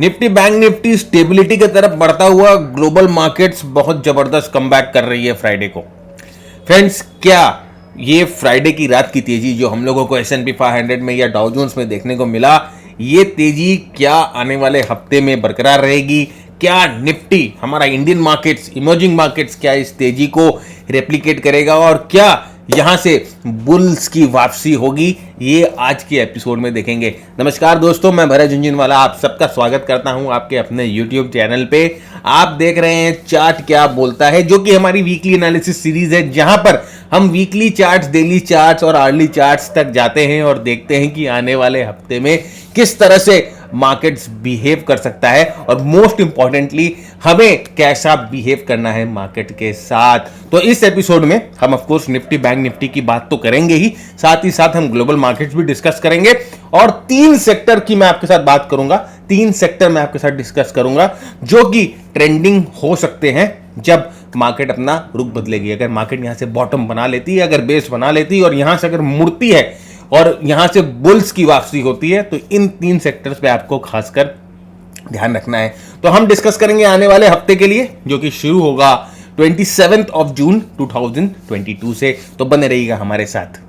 Nifty bank Nifty stability की तरफ बढ़ता हुआ ग्लोबल मार्केट्स बहुत जबरदस्त कमबैक कर रही है फ्राइडे को। फ्रेंड्स, क्या ये फ्राइडे की रात की तेजी जो हम लोगों को S&P 500 में या डाउ जोन्स में देखने को मिला, ये तेजी क्या आने वाले हफ्ते में बरकरार रहेगी? क्या निफ्टी, हमारा इंडियन मार्केट्स, इमर्जिंग मार्केट्स, क्या इस तेजी को रेप्लिकेट करेगा और क्या यहां से बुल्स की वापसी होगी? ये आज के एपिसोड में देखेंगे। नमस्कार दोस्तों, मैं भरत झुंझुनवाला आप सबका स्वागत करता हूं आपके अपने YouTube चैनल पे। आप देख रहे हैं चार्ट क्या बोलता है, जो कि हमारी वीकली एनालिसिस सीरीज है, जहां पर हम वीकली चार्ट्स, डेली चार्ट्स और अर्ली चार्ट्स तक जाते हैं और देखते हैं कि आने वाले हफ्ते में किस तरह से मार्केट्स बिहेव कर सकता है और मोस्ट इंपॉर्टेंटली हमें कैसा बिहेव करना है मार्केट के साथ। तो इस एपिसोड में हम of course Nifty bank Nifty की बात तो करेंगे ही साथ हम ग्लोबल मार्केट्स भी डिस्कस करेंगे और 3 सेक्टर की मैं आपके साथ बात करूंगा। 3 सेक्टर मैं आपके साथ डिस्कस करूंगा जो कि ट्रेंडिंग हो सकते हैं जब मार्केट अपना रुख बदलेगी। अगर मार्केट यहां से बॉटम बना लेती है, अगर बेस बना लेती है और यहां से अगर मुड़ती है और यहां से बुल्स की वापसी होती है, तो इन 3 सेक्टर्स पे आपको खासकर ध्यान रखना है। तो हम डिस्कस करेंगे आने वाले हफ्ते के लिए, जो कि शुरू होगा 27 जून 2022 से। तो बने रहिएगा हमारे साथ।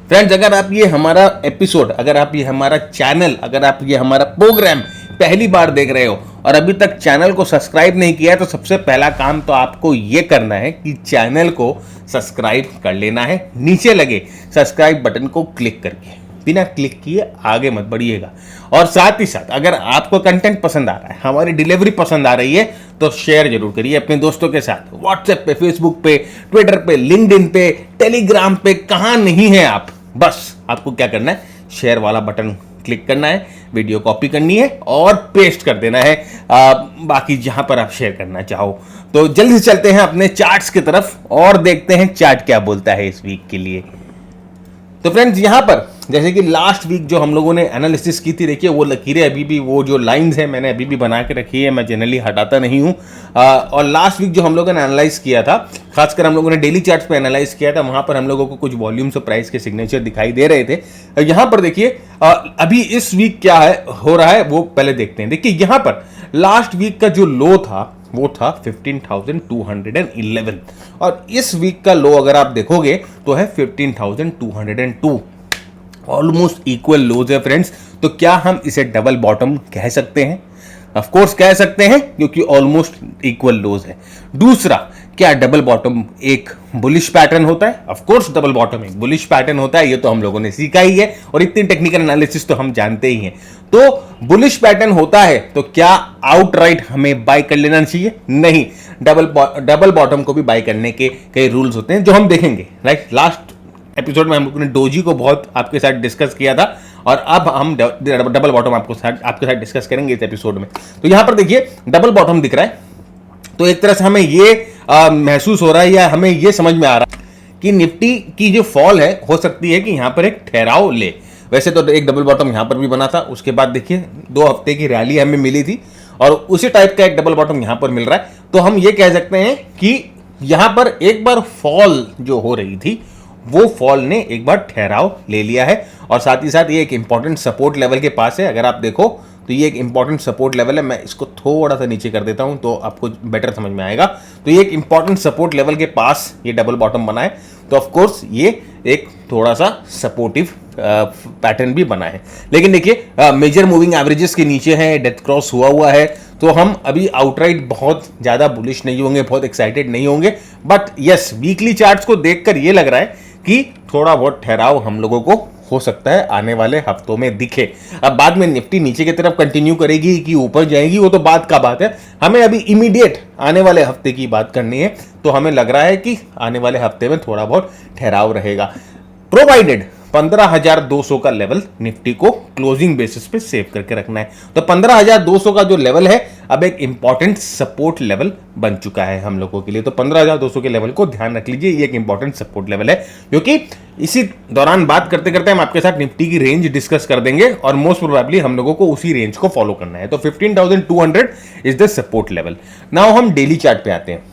फ्रेंड्स, अगर आप ये हमारा एपिसोड, अगर आप ये हमारा चैनल, अगर आप ये हमारा प्रोग्राम पहली बार देख रहे हो और अभी तक चैनल को सब्सक्राइब नहीं किया है, तो सबसे पहला काम तो आपको ये करना है कि चैनल को सब्सक्राइब कर लेना है। नीचे लगे सब्सक्राइब बटन को क्लिक करके बिना क्लिक किए आगे मत बढ़िएगा। और साथ ही साथ अगर आपको कंटेंट पसंद आ रहा है, हमारी डिलीवरी पसंद आ रही है, तो शेयर जरूर करिए अपने दोस्तों के साथ। व्हाट्सएप पे, फेसबुक पे, ट्विटर पे, लिंक्डइन पे, टेलीग्राम पे, कहां नहीं है आप, बस आपको क्या करना है, शेयर वाला बटन क्लिक करना है, वीडियो कॉपी करनी है और पेस्ट कर देना है बाकी जहां पर आप शेयर करना चाहो। तो जल्दी से चलते हैं अपने चार्ट्स की तरफ और देखते हैं चार्ट क्या बोलता है इस वीक के लिए। तो फ्रेंड्स, यहां पर जैसे कि लास्ट वीक जो हम लोगों ने एनालिसिस की थी, देखिए वो लकीरें अभी भी, वो जो लाइंस है मैंने अभी भी बना के रखी है, मैं जनरली हटाता नहीं हूं। और लास्ट वीक जो हम लोगों ने एनालाइज किया था, खासकर हम लोगों ने डेली चार्ट्स पे एनालाइज किया था, वहां पर हम लोगों को कुछ वॉल्यूम्स और प्राइस के सिग्नेचर दिखाई दे रहे थे। यहां पर देखिए अभी इस वीक क्या है हो रहा है वो पहले देखते हैं। देखिए यहां पर लास्ट वीक का जो लो था वो था 15,211 और इस वीक का लो अगर आप देखोगे तो है 15,202। ऑलमोस्ट इक्वल लोज है फ्रेंड्स। तो क्या हम इसे डबल बॉटम कह सकते हैं? ऑफ कोर्स कह सकते हैं, क्योंकि ऑलमोस्ट इक्वल लोज है। दूसरा, क्या डबल बॉटम एक बुलिश पैटर्न होता है? ऑफ कोर्स डबल बॉटम एक बुलिश पैटर्न होता है, ये तो हम लोगों ने सीखा ही है और इतनी टेक्निकल एनालिसिस तो हम जानते ही हैं। तो बुलिश पैटर्न होता है तो क्या आउटराइट हमें बाय कर लेना चाहिए? नहीं, डबल बॉटम को भी बाय करने के कई रूल्स होते हैं जो हम देखेंगे। राइट, लास्ट एपिसोड में हम लोगों ने डोजी को बहुत आपके साथ डिस्कस किया था और अब हम डबल बॉटम आपके साथ डिस्कस करेंगे इस एपिसोड में। तो यहां पर देखिए डबल बॉटम दिख रहा है, तो एक तरह से हमें ये महसूस हो रहा है या हमें ये समझ में आ रहा है कि निफ्टी की जो फॉल है हो सकती है कि यहां पर एक ठहराव ले। वैसे तो एक डबल बॉटम यहां पर भी बना था, उसके बाद देखिए 2 हफ्ते की रैली हमें मिली थी और उसी टाइप का एक डबल बॉटम यहां पर मिल रहा है। तो हम ये कह सकते हैं कि यहां पर एक बार फॉल जो हो रही थी वो फॉल ने एक बार ठहराव ले लिया है और साथ ही साथ ये एक इंपॉर्टेंट सपोर्ट लेवल के पास है। अगर आप देखो तो ये एक इंपॉर्टेंट सपोर्ट लेवल है, मैं इसको थोड़ा सा नीचे कर देता हूं तो आपको बेटर समझ में आएगा। तो ये एक इंपॉर्टेंट सपोर्ट लेवल के पास ये डबल बॉटम बना है, तो ऑफ कोर्स ये एक थोड़ा सा सपोर्टिव पैटर्न भी बना है। लेकिन देखिए मेजर मूविंग एवरेजेस के नीचे है, डेथ क्रॉस हुआ है, तो हम अभी आउटराइट बहुत ज्यादा बुलिश नहीं होंगे, बहुत एक्साइटेड नहीं होंगे। बट यस, वीकली चार्ट्स को देखकर ये लग रहा है कि थोड़ा बहुत ठहराव हम लोगों को हो सकता है आने वाले हफ्तों में दिखे। अब बाद में निफ्टी नीचे की तरफ कंटिन्यू करेगी कि ऊपर जाएगी, वो तो बात का बात है। हमें अभी इमीडिएट आने वाले हफ्ते की बात करनी है, तो हमें लग रहा है कि आने वाले हफ्ते में थोड़ा बहुत ठहराव रहेगा, प्रोवाइडेड 15,200 का लेवल निफ्टी को क्लोजिंग बेसिस पे सेव करके रखना है। तो 15,200 का जो लेवल है अब एक इंपॉर्टेंट सपोर्ट लेवल बन चुका है हम लोगों के लिए। तो 15,200 के लेवल को ध्यान रख लीजिए, ये एक इंपॉर्टेंट सपोर्ट लेवल है, क्योंकि इसी दौरान बात करते करते हम आपके साथ निफ्टी की रेंज डिस्कस कर देंगे और मोस्ट प्रोबेबली हम लोगों को उसी रेंज को फॉलो करना है। तो 15,200 is the support level. Now हम डेली चार्ट पे आते हैं।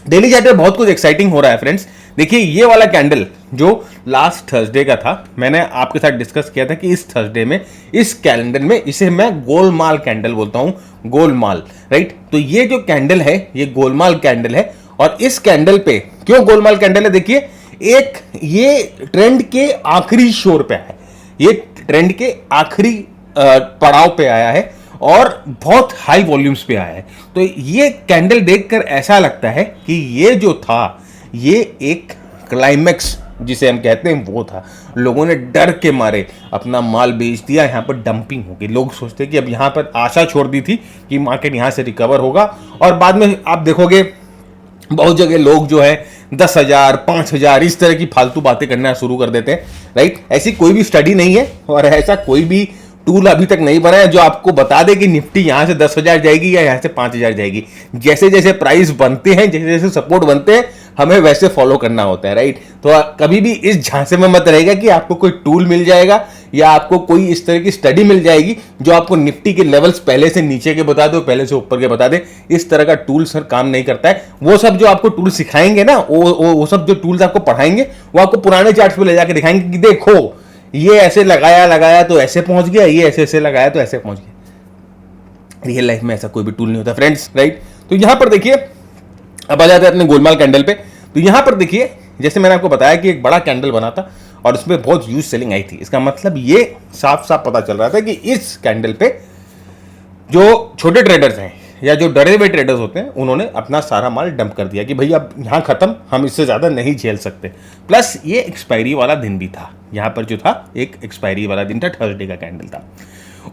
डेली चार्ट पे बहुत कुछ एक्साइटिंग हो रहा है फ्रेंड्स। देखिए ये वाला कैंडल जो लास्ट थर्सडे का था, मैंने आपके साथ डिस्कस किया था कि इस थर्सडे में, इस कैलेंडर में इसे मैं गोलमाल कैंडल बोलता हूं, गोलमाल, राइट। तो ये जो कैंडल है ये गोलमाल कैंडल है। और इस कैंडल पे क्यों गोलमाल कैंडल है, देखिए एक ये ट्रेंड के आखिरी शोर पे है, ये ट्रेंड के आखिरी पड़ाव पे आया है और बहुत हाई वॉल्यूम्स पे आया है। तो ये कैंडल देखकर ऐसा लगता है कि ये जो था ये एक क्लाइमैक्स जिसे हम कहते हैं वो था। लोगों ने डर के मारे अपना माल बेच दिया, यहाँ पर डंपिंग होगी। लोग सोचते कि अब यहाँ पर आशा छोड़ दी थी कि मार्केट यहाँ से रिकवर होगा, और बाद में आप देखोगे बहुत जगह लोग जो है 10,000 5,000 इस तरह की फालतू बातें करना शुरू कर देते हैं, राइट। ऐसी कोई भी स्टडी नहीं है और ऐसा कोई भी टूल अभी तक नहीं बना है जो आपको बता दे कि निफ्टी यहां से 10,000 जाएगी या यहां से 5,000 जाएगी। जैसे जैसे प्राइस बनते हैं, जैसे जैसे सपोर्ट बनते हैं, हमें वैसे फॉलो करना होता है, राइट। तो कभी भी इस झांसे में मत रहेगा कि आपको कोई टूल मिल जाएगा या आपको कोई इस तरह की स्टडी मिल जाएगी जो आपको निफ्टी के लेवल्स पहले से नीचे के बता दे, पहले से ऊपर के बता दे। इस तरह का टूल सर काम नहीं करता है। वो सब जो आपको टूल सिखाएंगे ना, वो सब जो टूल्स आपको पढ़ाएंगे वो आपको पुराने चार्ट्स पे ले जाकर दिखाएंगे कि देखो ये ऐसे लगाया तो ऐसे पहुंच गया, ये ऐसे लगाया तो ऐसे पहुंच गया। रियल लाइफ में ऐसा कोई भी टूल नहीं होता फ्रेंड्स, राइट। तो यहां पर देखिए, अब आ जाते हैं अपने गोलमाल कैंडल पे। तो यहां पर देखिए, जैसे मैंने आपको बताया कि एक बड़ा कैंडल बना था और उसमें बहुत ह्यूज सेलिंग आई थी। इसका मतलब ये साफ साफ पता चल रहा था कि इस कैंडल पे जो छोटे ट्रेडर्स हैं या जो डरे हुए ट्रेडर्स होते हैं उन्होंने अपना सारा माल डंप कर दिया कि भाई अब यहाँ खत्म, हम इससे ज़्यादा नहीं झेल सकते। प्लस ये एक्सपायरी वाला दिन भी था, यहाँ पर जो था एक एक्सपायरी वाला दिन था, थर्सडे का कैंडल था।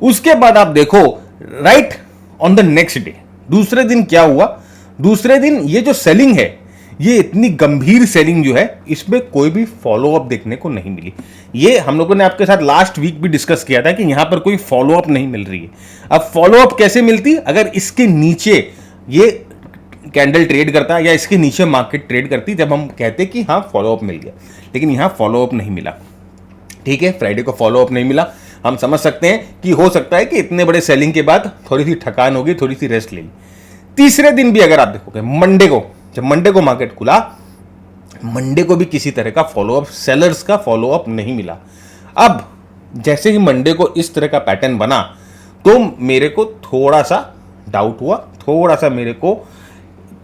उसके बाद आप देखो right on the next day, दूसरे दिन क्या हुआ, दूसरे दिन ये जो सेलिंग है, ये इतनी गंभीर सेलिंग जो है, इसमें कोई भी फॉलोअप देखने को नहीं मिली। ये हम लोगों ने आपके साथ लास्ट वीक भी डिस्कस किया था कि यहां पर कोई फॉलोअप नहीं मिल रही है। अब फॉलोअप कैसे मिलती, अगर इसके नीचे ये कैंडल ट्रेड करता या इसके नीचे मार्केट ट्रेड करती, जब हम कहते कि हाँ फॉलोअप मिल गया। लेकिन यहां फॉलोअप नहीं मिला, ठीक है। फ्राइडे को फॉलोअप नहीं मिला। हम समझ सकते हैं कि हो सकता है कि इतने बड़े सेलिंग के बाद थोड़ी सी थकान होगी, थोड़ी सी रेस्ट ले ली। तीसरे दिन भी अगर आप देखोगे, मंडे को, जब मंडे को मार्केट खुला, मंडे को भी किसी तरह का फॉलोअप, सेलर्स का फॉलोअप नहीं मिला। अब जैसे ही मंडे को इस तरह का पैटर्न बना तो मेरे को थोड़ा सा डाउट हुआ, थोड़ा सा मेरे को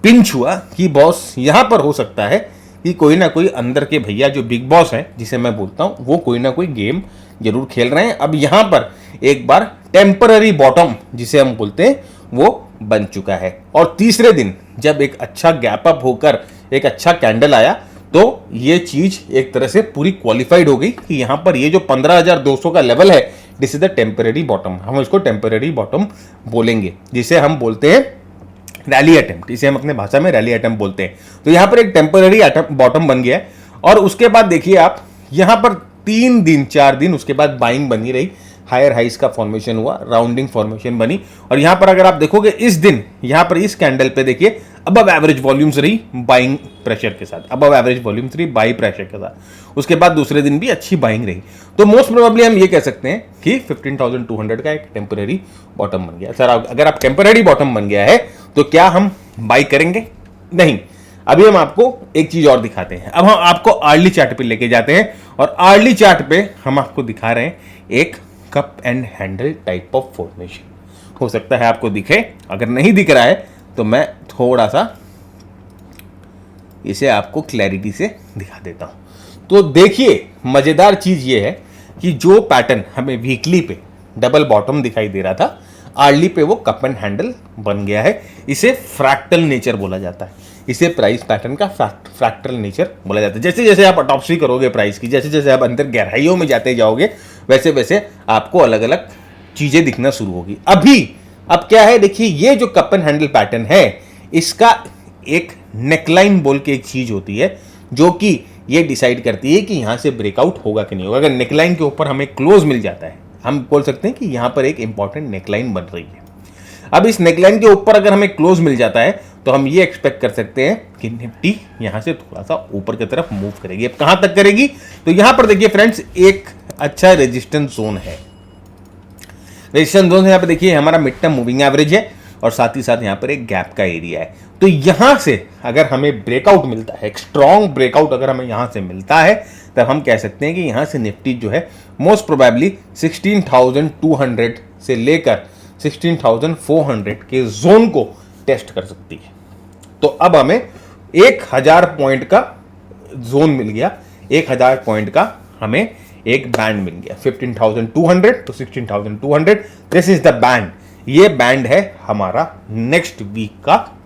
पिंच हुआ कि बॉस यहां पर हो सकता है कि कोई ना कोई अंदर के भैया जो बिग बॉस है जिसे मैं बोलता हूं, वो कोई ना कोई गेम जरूर खेल रहे हैं। अब यहां पर एक बार टेम्पररी बॉटम जिसे हम बोलते हैं वो बन चुका है। और तीसरे दिन जब एक अच्छा गैप अप होकर एक अच्छा कैंडल आया तो ये चीज एक तरह से पूरी क्वालिफाइड हो गई कि यहां पर ये जो 15,200 का लेवल है, this is the temporary bottom. हम इसको टेम्पररी बॉटम बोलेंगे, जिसे हम बोलते हैं रैली अटेम्प्ट, इसे हम अपने भाषा में रैली अटेम्प्ट बोलते हैं। तो यहां पर एक टेम्पररी बॉटम बन गया है। और उसके बाद देखिए आप, यहां पर 3 दिन 4 दिन उसके बाद बाइंग बनी रही, हायर हाइस का फॉर्मेशन हुआ, राउंडिंग फॉर्मेशन बनी। और यहां पर अगर आप देखोगे इस दिन, यहां पर इस कैंडल पे देखिए अबव एवरेज वॉल्यूम्स रही बाइंग प्रेशर के साथ, अबव एवरेज वॉल्यूम्स रही बाई प्रेशर के साथ। उसके बाद दूसरे दिन भी अच्छी बाइंग रही। तो मोस्ट प्रोबेबली हम ये कह सकते हैं कि 15,200 का एक टेम्पररी बॉटम बन गया। सर अगर आप टेम्पररी बॉटम बन गया है तो क्या हम बाई करेंगे? नहीं। अभी हम आपको एक चीज और दिखाते हैं। अब हम आपको आर्ली चार्ट पे लेके जाते हैं और आर्ली चार्ट पे हम आपको दिखा रहे हैं एक cup and handle type of formation. हो सकता है आपको दिखे, अगर नहीं दिख रहा है तो मैं थोड़ा सा इसे आपको क्लैरिटी से दिखा देता हूं। तो देखिए मजेदार चीज ये है कि जो पैटर्न हमें वीकली पे डबल बॉटम दिखाई दे रहा था, आर्ली पे वो कप एंड हैंडल बन गया है। इसे फ्रैक्टल नेचर बोला जाता है, इसे प्राइस पैटर्न का फ्रैक्टल नेचर बोला जाता है। जैसे जैसे आप अडॉप्सी करोगे प्राइस की, जैसे जैसे आप अंदर गहराइयों में जाते जाओगे, वैसे वैसे आपको अलग अलग चीजें दिखना शुरू होगी। अब क्या है, देखिए ये जो कप एंड हैंडल पैटर्न है, इसका एक नेकलाइन बोल के एक चीज होती है जो कि ये डिसाइड करती है कि यहाँ से ब्रेकआउट होगा कि नहीं होगा। अगर नेकलाइन के ऊपर हमें क्लोज मिल जाता है, हम बोल सकते हैं कि यहाँ पर एक इंपॉर्टेंट नेकलाइन बन रही है। अब इस नेकलाइन के ऊपर अगर हमें क्लोज मिल जाता है तो हम ये एक्सपेक्ट कर सकते हैं कि निफ्टी यहाँ से थोड़ा सा ऊपर की तरफ मूव करेगी। अब कहाँ तक करेगी, तो यहाँ पर देखिए फ्रेंड्स, एक अच्छा रेजिस्टेंस जोन है। रेजिस्टेंस जोन यहाँ पे देखिए हमारा मिड टर्म मूविंग एवरेज है और साथ ही साथ यहाँ पर एक गैप का एरिया है। तो यहाँ से अगर हमें ब्रेकआउट मिलता है, एक स्ट्रॉन्ग ब्रेकआउट अगर हमें यहाँ से मिलता है, तब हम कह सकते हैं कि यहाँ से निफ्टी जो है मोस्ट प्रोबेबली 16,200 से लेकर 16,400 के जोन को टेस्ट कर सकती है। तो अब हमें 1000 पॉइंट का जोन मिल गया, 1000 पॉइंट का हमें एक बैंड मिल गया, 15,200 to 16,200, this is the band. ये बैंड है हमारा नेक्स्ट वीक का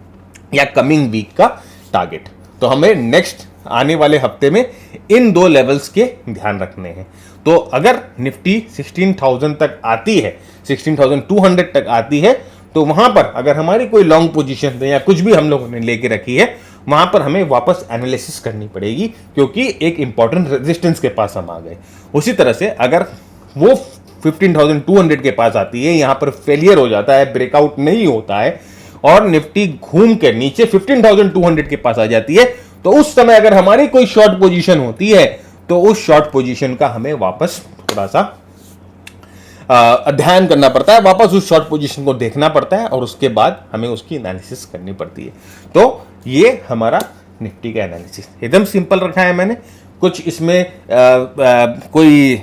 या कमिंग वीक का टारगेट। तो हमें नेक्स्ट आने वाले हफ्ते में इन दो लेवल्स के ध्यान रखने हैं। तो अगर निफ्टी 16,000 तक आती है, 16,200 तक आती है, तो वहां पर अगर हमारी कोई लॉन्ग पोजीशन है या कुछ भी हम लोगों ने लेके रखी है, वहां पर हमें वापस एनालिसिस करनी पड़ेगी, क्योंकि एक इंपॉर्टेंट रेजिस्टेंस के पास हम आ गए। उसी तरह से अगर वो 15,200 के पास आती है, यहां पर फेलियर हो जाता है, ब्रेकआउट नहीं होता है और निफ्टी घूम के नीचे 15,200 के पास आ जाती है, तो उस समय अगर हमारी कोई शॉर्ट पोजीशन होती है, तो उस शॉर्ट पोजीशन का हमें वापस थोड़ा सा अध्ययन करना पड़ता है, वापस उस शॉर्ट पोजीशन को देखना पड़ता है और उसके बाद हमें उसकी एनालिसिस करनी पड़ती है। तो ये हमारा निफ्टी का एनालिसिस एकदम सिंपल रखा है मैंने, कुछ इसमें कोई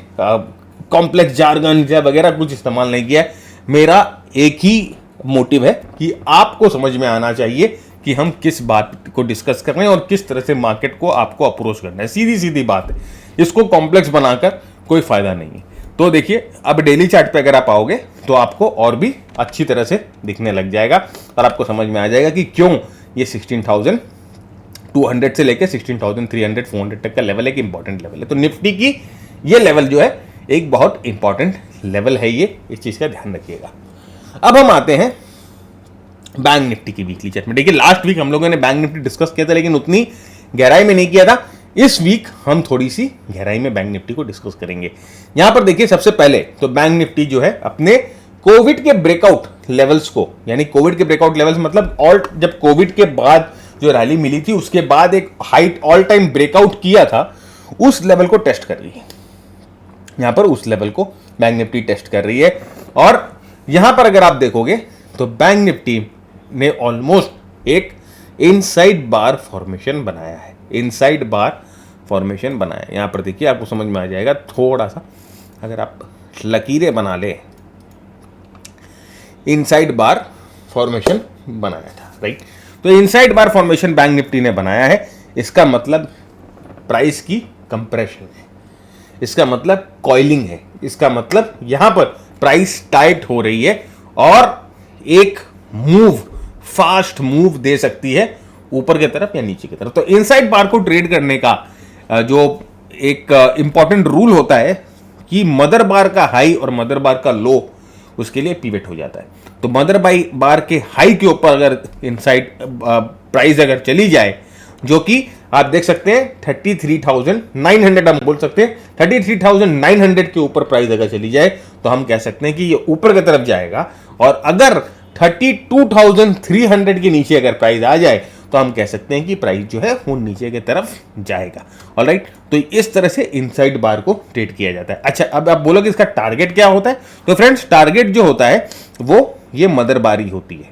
कॉम्प्लेक्स जार्गन या वगैरह कुछ इस्तेमाल नहीं किया है। मेरा एक ही मोटिव है कि आपको समझ में आना चाहिए कि हम किस बात को डिस्कस कर रहे हैं और किस तरह से मार्केट को आपको अप्रोच करना है। सीधी सीधी बात है, इसको कॉम्प्लेक्स बनाकर कोई फायदा नहीं है। तो देखिए, अब डेली चार्ट पे अगर आप आओगे तो आपको और भी अच्छी तरह से दिखने लग जाएगा और आपको समझ में आ जाएगा कि क्यों ये 16,200 से लेकर 16,300 400 तक का लेवल एक इंपॉर्टेंट लेवल है। तो निफ्टी की ये लेवल जो है एक बहुत इंपॉर्टेंट लेवल है, ये इस चीज का ध्यान रखिएगा। अब हम आते हैं बैंक निफ्टी की वीकली चार्ट में। देखिए, लास्ट वीक हम लोगों ने बैंक निफ्टी डिस्कस किया था, लेकिन उतनी गहराई में नहीं किया था। इस वीक हम थोड़ी सी गहराई में बैंक निफ्टी को डिस्कस करेंगे। यहां पर देखिए, सबसे पहले तो बैंक निफ्टी जो है अपने कोविड के ब्रेकआउट लेवल्स को, यानी कोविड के ब्रेकआउट लेवल्स मतलब जब कोविड के बाद जो रैली मिली थी उसके बाद एक हाइट ऑल टाइम ब्रेकआउट किया था, उस लेवल को टेस्ट कर रही है। यहां पर उस लेवल को बैंक निफ्टी टेस्ट कर रही है और यहां पर अगर आप देखोगे तो बैंक निफ्टी ने ऑलमोस्ट एक इनसाइड बार फॉर्मेशन बनाया है, इनसाइड बार फॉर्मेशन बनाया है। यहां पर देखिए, आपको समझ में आ जाएगा। थोड़ा सा अगर आप लकीरें बना ले, इनसाइड बार फॉर्मेशन बनाया था, राइट। तो इनसाइड बार फॉर्मेशन बैंक निफ्टी ने बनाया है, इसका मतलब प्राइस की कंप्रेशन है, इसका मतलब कॉइलिंग है, इसका मतलब यहां पर प्राइस टाइट हो रही है और एक मूव, फास्ट मूव दे सकती है ऊपर की तरफ या नीचे की तरफ। तो इनसाइड बार को ट्रेड करने का जो एक इंपॉर्टेंट रूल होता है कि मदर बार का हाई और मदर बार का लो उसके लिए पिवट हो जाता है। तो मदर बार के हाई के ऊपर अगर इनसाइड प्राइस अगर चली जाए, जो कि आप देख सकते हैं 33,900, हम बोल सकते हैं 33,900 के ऊपर प्राइस अगर चली जाए तो हम कह सकते हैं कि ये ऊपर की तरफ जाएगा। और अगर 32,300 के नीचे अगर प्राइस आ जाए तो हम कह सकते हैं कि प्राइस जो है वो नीचे की तरफ जाएगा। ऑलराइट, तो इस तरह से इनसाइड बार को ट्रेड किया जाता है। अच्छा, अब आप बोलोगे इसका टारगेट क्या होता है? तो फ्रेंड्स, टारगेट जो होता है वो ये मदर बार ही होती है।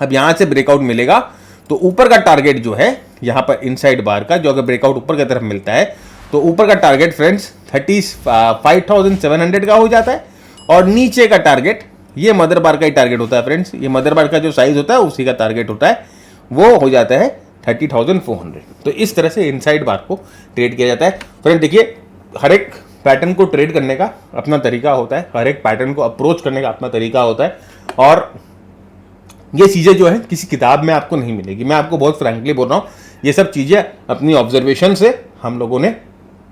अब यहां से ब्रेकआउट मिलेगा तो ऊपर का टारगेट जो है यहां पर इनसाइड बार का, जो अगर ब्रेकआउट ऊपर की तरफ मिलता है तो ऊपर का टारगेट फ्रेंड्स 35,700 का हो जाता है और नीचे का टारगेट ये मदर बार का ही टारगेट होता है फ्रेंड्स। ये मदर बार का जो साइज होता है उसी का टारगेट होता है, वो हो जाता है 30,400। तो इस तरह से इनसाइड बार को ट्रेड किया जाता है। फ्रेंड देखिए, हर एक पैटर्न को ट्रेड करने का अपना तरीका होता है, हर एक पैटर्न को अप्रोच करने का अपना तरीका होता है और ये चीज़ें जो है किसी किताब में आपको नहीं मिलेगी। मैं आपको बहुत फ्रैंकली बोल रहा हूँ, ये सब चीज़ें अपनी ऑब्जर्वेशन से हम लोगों ने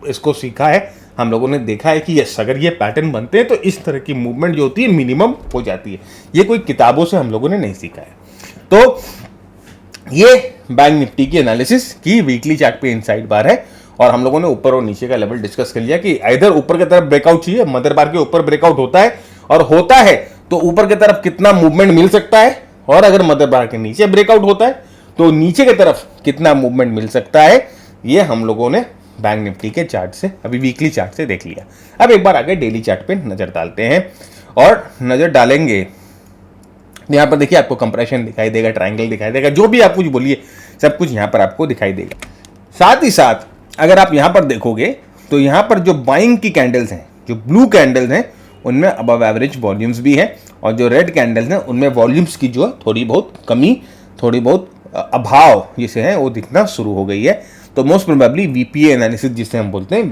इसको सीखा है, हम लोगों ने देखा है कि यस, अगर ये पैटर्न बनते हैं तो इस तरह की मूवमेंट जो होती है मिनिमम हो जाती है। ये कोई किताबों से हम लोगों ने नहीं सीखा है। तो ये बैंक निफ्टी की एनालिसिस की वीकली चार्ट पे इनसाइड बार है और हम लोगों ने ऊपर और नीचे का लेवल डिस्कस कर लिया कि इधर ऊपर की तरफ ब्रेकआउट चाहिए, मदर बार के ऊपर ब्रेकआउट होता है और होता है तो ऊपर की तरफ कितना मूवमेंट मिल सकता है, और अगर मदर बार के नीचे ब्रेकआउट होता है तो नीचे की तरफ कितना मूवमेंट मिल सकता है, ये हम लोगों ने बैंक निफ्टी के चार्ट से, अभी वीकली चार्ट से देख लिया। अब एक बार आगे डेली चार्ट पे नजर डालते हैं और नजर डालेंगे। यहाँ पर देखिए आपको कंप्रेशन दिखाई देगा, ट्रायंगल दिखाई देगा, जो भी आप कुछ बोलिए सब कुछ यहाँ पर आपको दिखाई देगा। साथ ही साथ अगर आप यहाँ पर देखोगे तो यहाँ पर जो बाइंग की कैंडल्स हैं, जो ब्लू कैंडल्स हैं, उनमें अबव एवरेज वॉल्यूम्स भी हैं और जो रेड कैंडल्स हैं उनमें वॉल्यूम्स की जो थोड़ी बहुत कमी, थोड़ी बहुत अभाव जिसे है वो दिखना शुरू हो गई है। तो मोस्ट प्रोबेबली वीपीए एनालिसिस जिसे हम बोलते हैं,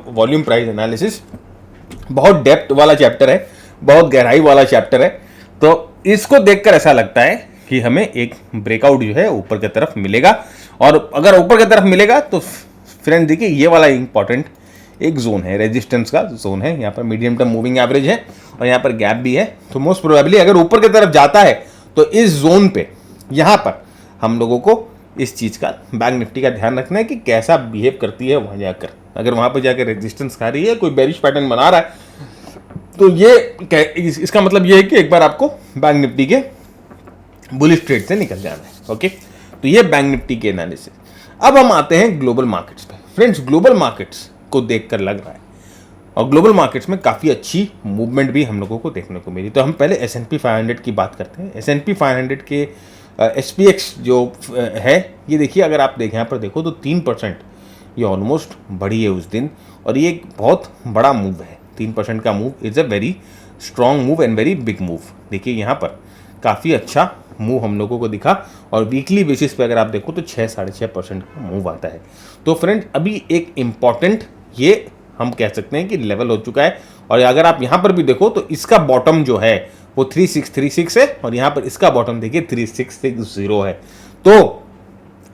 वॉल्यूम प्राइस एनालिसिस, बहुत डेप्थ वाला चैप्टर है, बहुत गहराई वाला चैप्टर है। तो इसको देखकर ऐसा लगता है कि हमें एक ब्रेकआउट जो है ऊपर की तरफ मिलेगा, और अगर ऊपर की तरफ मिलेगा तो फ्रेंड्स देखिए ये वाला इंपॉर्टेंट एक जोन है, रेजिस्टेंस का जोन है, यहाँ पर मीडियम टर्म मूविंग एवरेज है और यहाँ पर गैप भी है। तो मोस्ट प्रोबेबली अगर ऊपर की तरफ जाता है तो इस जोन पे यहाँ पर हम लोगों को इस चीज़ का, बैंक निफ्टी का ध्यान रखना है कि कैसा बिहेव करती है वहाँ जाकर। अगर वहाँ पर जाकर रेजिस्टेंस खा रही है, कोई बेरिश पैटर्न बना रहा है, तो ये इसका मतलब ये है कि एक बार आपको बैंक निफ्टी के बुलिश ट्रेड से निकल जाना है। ओके, तो ये बैंक निफ्टी के एनालिसिस। अब हम आते हैं ग्लोबल मार्केट्स पे। फ्रेंड्स ग्लोबल मार्केट्स को देखकर लग रहा है, और ग्लोबल मार्केट्स में काफ़ी अच्छी मूवमेंट भी हम लोगों को देखने को मिली। तो हम पहले S&P 500 की बात करते हैं। S&P 500 के SPX जो है, ये देखिए, अगर आप देखें यहाँ पर देखो तो 3% ये ऑलमोस्ट बढ़ी है उस दिन, और ये एक बहुत बड़ा मूव है। 3% का move is a very strong move and very big move. देखिए यहाँ पर काफ़ी अच्छा मूव हम लोगों को दिखा, और वीकली बेसिस पे अगर आप देखो तो 6-6.5% का मूव आता है। तो फ्रेंड अभी एक इम्पॉर्टेंट ये हम कह सकते हैं कि लेवल हो चुका है, और अगर आप यहाँ पर भी देखो तो इसका बॉटम जो है वो 3636 है, और यहाँ पर इसका बॉटम देखिए 3660 है। तो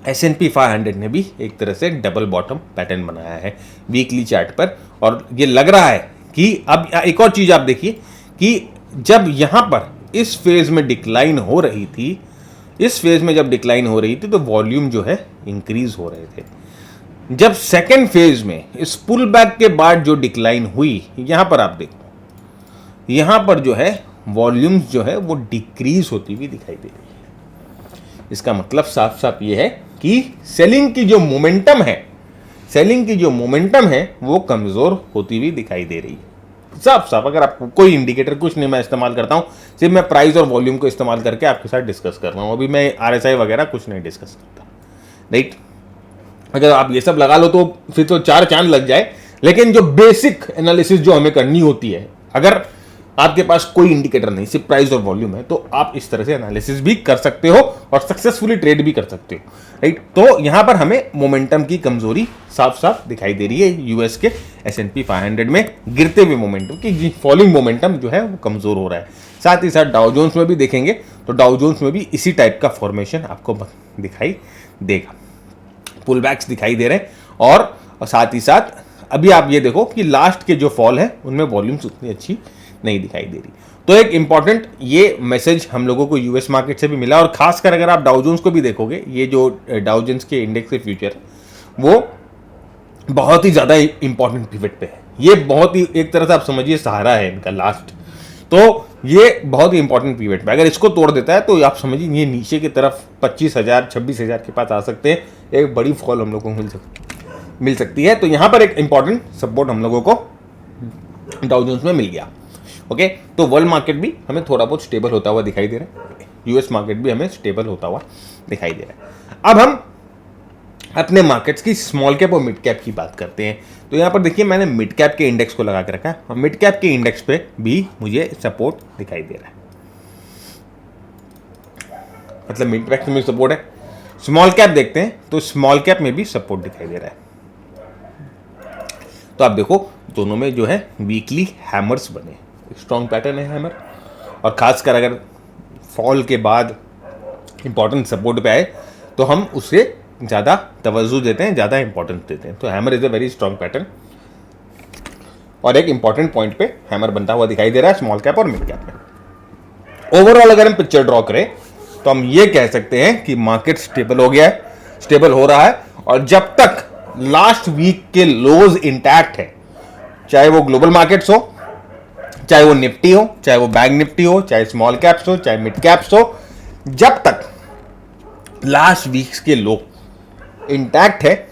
S&P 500 ने भी एक तरह से डबल बॉटम पैटर्न बनाया है वीकली चार्ट पर, और ये लग रहा है कि अब एक और चीज़ आप देखिए कि जब यहाँ पर इस फेज में डिक्लाइन हो रही थी, इस फेज में जब डिक्लाइन हो रही थी तो वॉल्यूम जो है इंक्रीज हो रहे थे। जब सेकेंड फेज में इस पुल बैक के बाद जो डिक्लाइन हुई, यहां पर आप देखो, यहां पर जो है वॉल्यूम्स जो है वो डिक्रीज होती हुई दिखाई दे रही है। इसका मतलब साफ साफ ये है कि सेलिंग की जो मोमेंटम है, सेलिंग की जो मोमेंटम है वो कमजोर होती हुई दिखाई दे रही है। साफ साफ, अगर आपको कोई इंडिकेटर कुछ नहीं मैं इस्तेमाल करता हूं, सिर्फ मैं प्राइस और वॉल्यूम को इस्तेमाल करके आपके साथ डिस्कस कर रहा हूं। अभी मैं RSI वगैरह कुछ नहीं डिस्कस करता, राइट। अगर आप ये सब लगा लो तो फिर तो चार चांद लग जाए, लेकिन जो बेसिक एनालिसिस जो हमें करनी होती है, अगर आपके पास कोई इंडिकेटर नहीं, सिर्फ प्राइस और वॉल्यूम है, तो आप इस तरह से एनालिसिस भी कर सकते हो और सक्सेसफुली ट्रेड भी कर सकते हो, राइट। तो यहां पर हमें मोमेंटम की कमजोरी साफ साफ दिखाई दे रही है। यूएस के S&P 500 में गिरते हुए मोमेंटम की, फॉलिंग मोमेंटम जो है वो कमजोर हो रहा है। साथ ही साथ डाउ जोन्स में भी देखेंगे तो डाउ जोन्स में भी इसी टाइप का फॉर्मेशन आपको दिखाई देगा, पुल बैक्स दिखाई दे रहे हैं। और साथ ही साथ अभी आप ये देखो कि लास्ट के जो फॉल है उनमें वॉल्यूम्स उतनी अच्छी नहीं दिखाई दे रही। तो एक इंपॉर्टेंट ये मैसेज हम लोगों को यूएस मार्केट से भी मिला, और खासकर अगर आप डाउ जोन्स को भी देखोगे, ये जो डाउ जोन्स के इंडेक्स के फ्यूचर वो बहुत ही ज़्यादा इंपॉर्टेंट पिवट पे है। ये बहुत ही एक तरह से आप समझिए सहारा है इनका लास्ट, तो ये बहुत ही इंपॉर्टेंट पिवट पे, अगर इसको तोड़ देता है तो आप समझिए ये नीचे की तरफ 25,000 26,000 के पास आ सकते हैं, एक बड़ी फॉल हम लोगों को मिल सकती है। तो यहाँ पर एक इंपॉर्टेंट सपोर्ट हम लोगों को डाउ जोन्स में मिल गया। ओके, तो वर्ल्ड मार्केट भी हमें थोड़ा बहुत स्टेबल होता हुआ दिखाई दे रहा है, यूएस मार्केट भी हमें स्टेबल होता हुआ दिखाई दे रहा है। अब हम अपने मार्केट्स की स्मॉल कैप और मिड कैप की बात करते हैं। तो यहाँ पर देखिए मैंने मिड कैप के इंडेक्स को लगा के रखा है, और मिड कैप के इंडेक्स पे भी मुझे सपोर्ट दिखाई दे रहा है, मतलब मिड कैप में सपोर्ट है। स्मॉल कैप देखते हैं तो स्मॉल कैप में भी सपोर्ट दिखाई दे रहा है। तो आप देखो दोनों में जो है वीकली हैमर्स बने, स्ट्रॉन्ग पैटर्न है हैमर, और खासकर अगर फॉल के बाद इंपॉर्टेंट सपोर्ट पे आए तो हम उसे ज़्यादा तवज्जो देते हैं, ज़्यादा इंपॉर्टेंस देते हैं। तो hammer is a very strong pattern, और एक इंपॉर्टेंट पॉइंट पे हैमर बनता हुआ दिखाई दे रहा है स्मॉल कैप और मिड कैप में। ओवरऑल अगर हम पिक्चर ड्रॉ करें तो हम ये कह सकते हैं कि मार्केट स्टेबल हो गया है, स्टेबल हो रहा है। और जब तक लास्ट वीक के लोज इंटैक्ट है, चाहे वो ग्लोबल मार्केट्स हो, चाहे वो निफ्टी हो, चाहे वो बैंक निफ्टी हो, चाहे स्मॉल कैप्स हो, चाहे मिड कैप्स हो, जब तक लास्ट वीक्स के लो इंटैक्ट है,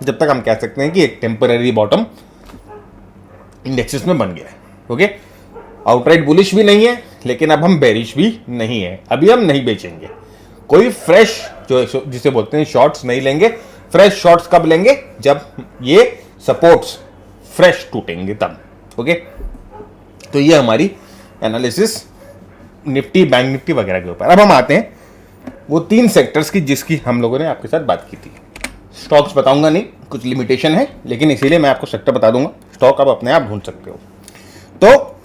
जब तक हम कह सकते हैं कि एक टेम्पररी बॉटम इंडेक्सेस में बन गया है। ओके, आउटराइट बुलिश भी नहीं है, लेकिन अब हम बेरिश भी नहीं है। अभी हम नहीं बेचेंगे, कोई फ्रेश जो जिसे बोलते हैं शॉर्ट्स नहीं लेंगे। फ्रेश शॉर्ट्स कब लेंगे? जब ये सपोर्ट्स फ्रेश टूटेंगे तब। ओके, तो ये हमारी एनालिसिस निफ्टी, बैंक निफ्टी वगैरह के ऊपर। अब हम आते हैं वो 3 सेक्टर्स की जिसकी हम लोगों ने आपके साथ बात की थी। स्टॉक्स बताऊंगा नहीं, कुछ लिमिटेशन है, लेकिन इसीलिए मैं आपको सेक्टर बता दूंगा। स्टॉक आप अपने आप ढूंढ सकते हो। तो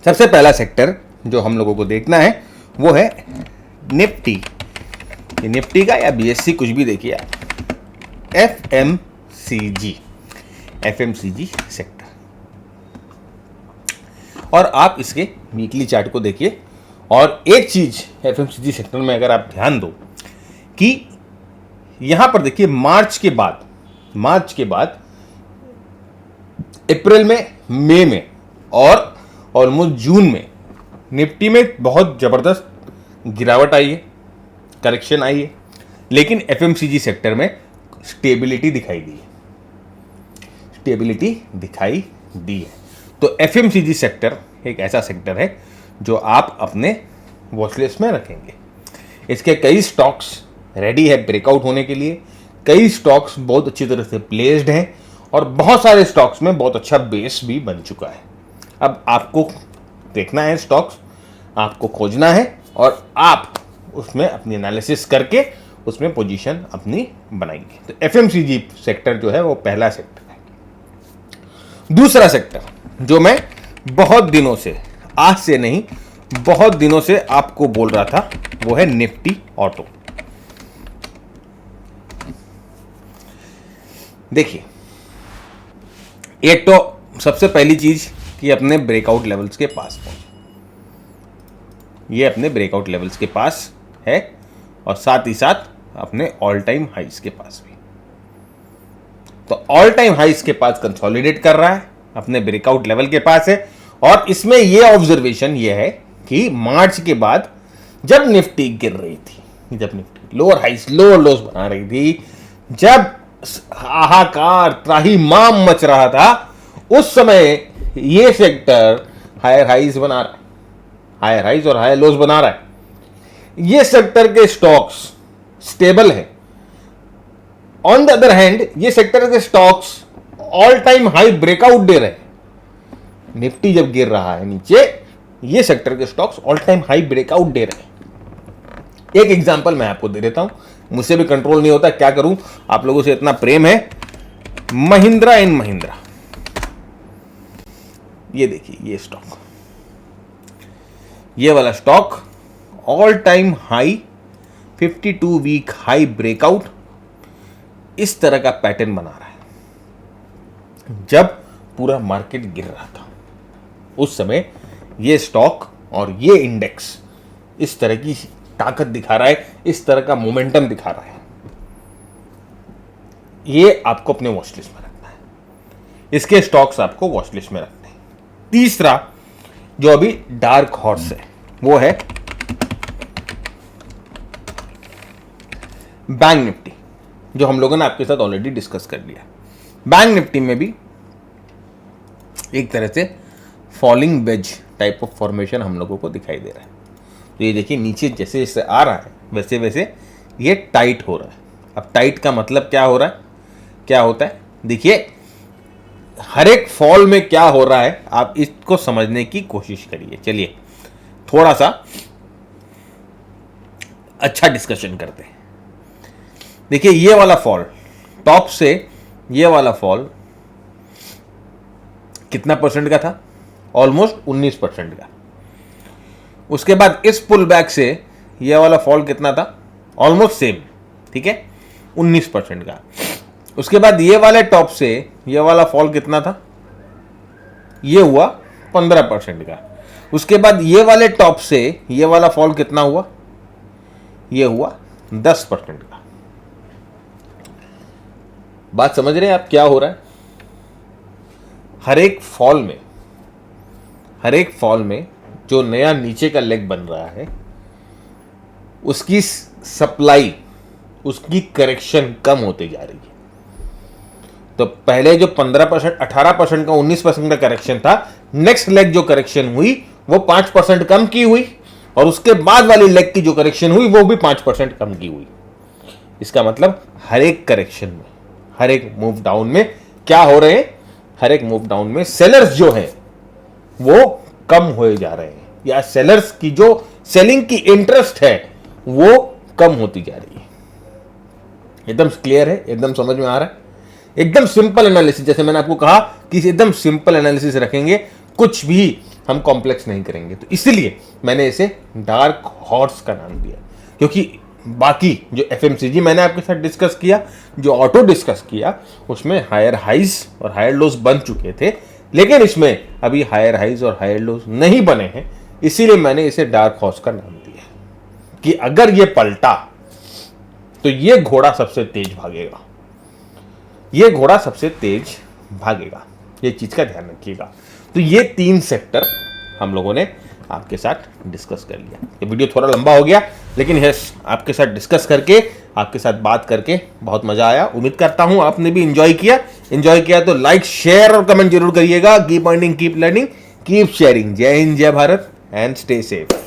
सबसे पहला सेक्टर जो हम लोगों को देखना है वो है निफ्टी। ये निफ्टी का या बीएससी कुछ भी देखिए आप, एफएमसीजी सेक्टर। और आप इसके वीकली चार्ट को देखिए। और एक चीज एफएमसीजी सेक्टर में अगर आप ध्यान दो कि यहां पर देखिए मार्च के बाद अप्रैल में, मई में और ऑलमोस्ट जून में निफ्टी में बहुत जबरदस्त गिरावट आई है, करेक्शन आई है, लेकिन एफएमसीजी सेक्टर में स्टेबिलिटी दिखाई दी है। तो एफएमसीजी सेक्टर एक ऐसा सेक्टर है जो आप अपने वॉचलिस्ट में रखेंगे। इसके कई स्टॉक्स रेडी है ब्रेकआउट होने के लिए, कई स्टॉक्स बहुत अच्छी तरह से प्लेस्ड हैं और बहुत सारे स्टॉक्स में बहुत अच्छा बेस भी बन चुका है। अब आपको देखना है स्टॉक्स, आपको खोजना है और आप उसमें अपनी एनालिसिस करके उसमें पोजीशन अपनी बनाएंगे। तो एफएमसीजी सेक्टर जो है वो पहला सेक्टर है। दूसरा सेक्टर जो मैं बहुत दिनों से, आज से नहीं बहुत दिनों से आपको बोल रहा था, वो है निफ्टी ऑटो। देखिए, एक तो सबसे पहली चीज कि अपने ब्रेकआउट लेवल्स के पास पहुंचे। ये अपने ब्रेकआउट लेवल्स के पास है और साथ ही साथ अपने ऑल टाइम हाइस के पास भी। तो ऑल टाइम हाइस के पास कंसोलिडेट कर रहा है, अपने ब्रेकआउट लेवल के पास है। और इसमें यह ऑब्जर्वेशन यह है कि मार्च के बाद जब निफ्टी गिर रही थी, जब निफ्टी लोअर हाइस लोअर लोस बना रही थी, जब हाहाकार त्राहिमाम मच रहा था, उस समय ये सेक्टर हायर हाइज बना रहा है, हायर हाइज और हायर लोस बना रहा है। ये सेक्टर के स्टॉक्स स्टेबल है। ऑन द अदर हैंड ये सेक्टर के stocks all time high breakout दे रहे हैं। निफ्टी जब गिर रहा है नीचे, ये सेक्टर के stocks all time high breakout दे रहे हैं। एक एग्जांपल मैं आपको दे देता हूं, मुझसे भी कंट्रोल नहीं होता, क्या करूं, आप लोगों से इतना प्रेम है। महिंद्रा एंड महिंद्रा, ये देखिए, ये स्टॉक, ये वाला stock all time high 52 week high breakout इस तरह का पैटर्न बना रहा है। जब पूरा मार्केट गिर रहा था उस समय ये स्टॉक और ये इंडेक्स इस तरह की ताकत दिखा रहा है, इस तरह का मोमेंटम दिखा रहा है। ये आपको अपने वॉचलिस्ट में रखना है, इसके स्टॉक्स आपको वॉचलिस्ट में रखने हैं। तीसरा जो अभी डार्क हॉर्स है वो है बैंक निफ्टी, जो हम लोगों ने आपके साथ ऑलरेडी डिस्कस कर लिया। बैंक निफ्टी में भी एक तरह से falling veg type of formation हम लोगों को दिखाई दे रहा है। तो ये देखिए, नीचे जैसे जैसे आ रहा है वैसे वैसे ये टाइट हो रहा है। अब टाइट का मतलब क्या हो रहा है, क्या होता है, देखिए हर एक फॉल में क्या हो रहा है आप इसको समझने की कोशिश करिए। चलिए थोड़ा सा अच्छा डिस्कशन करते हैं। देखिए ये वाला फॉल, टॉप से ये वाला फॉल कितना परसेंट का था, ऑलमोस्ट 19% का। उसके बाद इस पुल बैक से ये वाला फॉल कितना था, ऑलमोस्ट सेम, ठीक है, 19% का। उसके बाद ये वाले टॉप से ये वाला फॉल कितना था, ये हुआ 15% का। उसके बाद ये वाले टॉप से ये वाला फॉल कितना हुआ, ये हुआ 10% का। बात समझ रहे हैं आप क्या हो रहा है? हर एक फॉल में जो नया नीचे का लेग बन रहा है उसकी सप्लाई, उसकी करेक्शन कम होती जा रही है। तो पहले जो 15%, 18% का 19% का करेक्शन था, नेक्स्ट लेग जो करेक्शन हुई वो 5% कम की हुई, और उसके बाद वाली लेग की जो करेक्शन हुई वो भी 5% कम की हुई। इसका मतलब हर एक करेक्शन में, हर एक मूव डाउन में क्या हो रहे हैं? हर एक मूव डाउन में सेलर्स जो हैं वो कम होए जा रहे हैं, या सेलर्स की जो सेलिंग की इंटरेस्ट है वो कम होती जा रही है। एकदम क्लियर है? एकदम समझ में आ रहा है? एकदम सिंपल एनालिसिस, जैसे मैंने आपको कहा कि एकदम सिंपल एनालिसिस रखेंगे, कुछ भी हम कॉम्प्लेक्स नहीं करेंगे। तो इसलिए मैंने इसे डार्क हॉर्स का नाम दिया, क्योंकि बाकी जो एफएमसीजी मैंने आपके साथ डिस्कस किया, जो ऑटो डिस्कस किया, उसमें हायर हाइज और हायर लोज बन चुके थे, लेकिन इसमें अभी हायर हाइज और हायर लोज नहीं बने हैं। इसीलिए मैंने इसे डार्क हॉर्स का नाम दिया कि अगर ये पलटा तो ये घोड़ा सबसे तेज भागेगा, ये घोड़ा सबसे तेज भागेगा। ये चीज का ध्यान रखिएगा। तो ये 3 सेक्टर हम लोगों ने आपके साथ डिस्कस कर लिया। ये वीडियो थोड़ा लंबा हो गया, लेकिन यस, आपके साथ डिस्कस करके, आपके साथ बात करके बहुत मजा आया। उम्मीद करता हूं आपने भी एंजॉय किया तो लाइक, शेयर और कमेंट जरूर करिएगा। Keep earning, keep learning, keep sharing. जय हिंद, जय भारत एंड स्टे सेफ।